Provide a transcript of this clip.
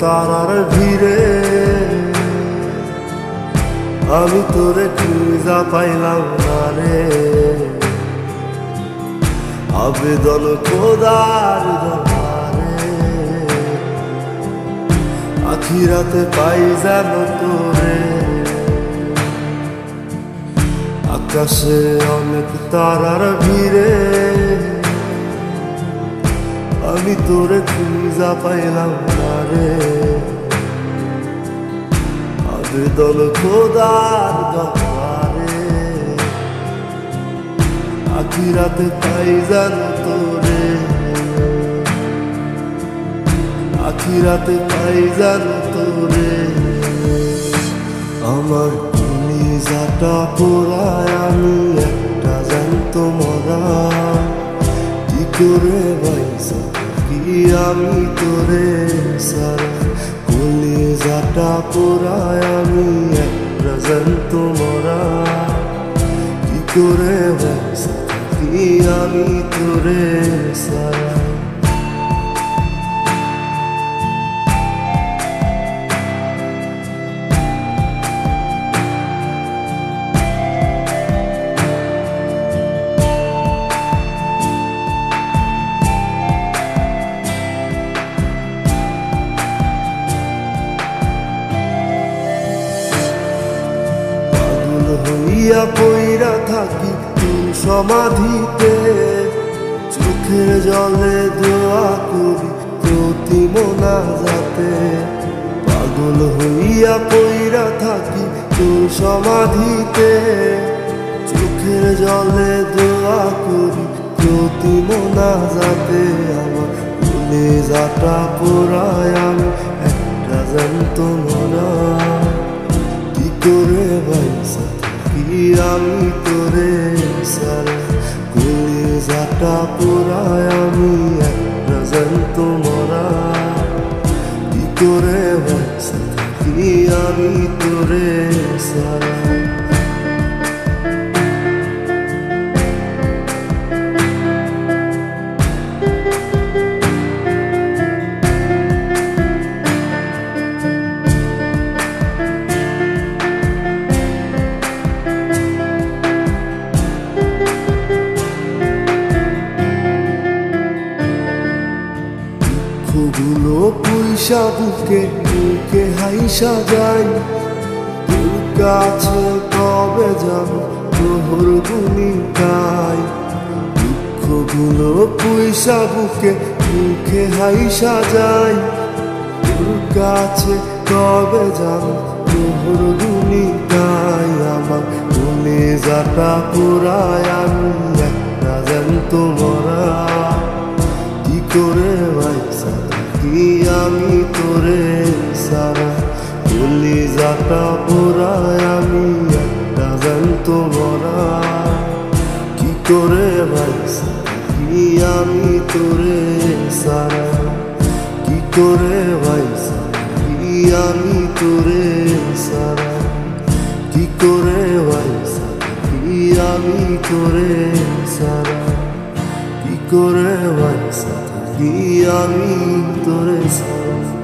তারার ভিড়ে আমি তোরে খুঁজা পাইলাম না রে। আবেদন খোদার দরবারে আখিরাতে পাই যেন তোরে। আকাশে অনেক তারার ভিড়ে আমি তোরে খুঁজা পাইলাম না রে। আবেদন খোদার দরবারে আখিরাতে পাই যেন তোরে। আখিরাতে পাই যেন তোরে। আমার কলিজাটা পোড়ায় আমি একটা জ্যান্ত মরা। কি করে বাইসা থাকি আমি তোরে সারা। কলিজাটা পোড়ায় আমি একটা জ্যান্ত মরা। কি করে বাইসা থাকি আমি তোরে সারা। হইয়া পইরা থাকি তোর সমাধিতে। চোখের জলে দোয়া করি প্রতি মোনাজাতে। পাগল হইয়া পইরা থাকি তোর সমাধিতে। চোখের জলে দোয়া করি প্রতি মোনাজাতে। আমার কলিজাটা পোড়ায় আমি একটা জ্যান্ত মরা। কি করে বাইসা থাকি আমি তোরে সারা। কলিজাটা পোড়ায় আমি একটা জ্যান্ত মরা। কি করে বাইসা থাকি আমি তোরে সারা। দুঃখগুলো পুইসা বুকে বুকে হাইসা যাই। তোর কাছে কবে যাব তোর ভূমিকায়। দুঃখগুলো পুইসা বুকে বুকে হাইসা যাই। তোর কাছে কবে যাব তোর ভূমিকায়। আমার কলিজাটা পোড়ায় আমি একটা জ্যান্ত মরা। কি করে বাইসা থাকি আমি তোরে সারা। কলিজাটা পোড়ায় আমি একটা জ্যান্ত মরা। কি করে বাইসা থাকি আমি তোরে সারা। কি করে বাইসা থাকি আমি তোরে সারা। কি করে বাইসা থাকি আমি তোরে সারা। কি করে বাইসা থাকি আমি তোরে সারা।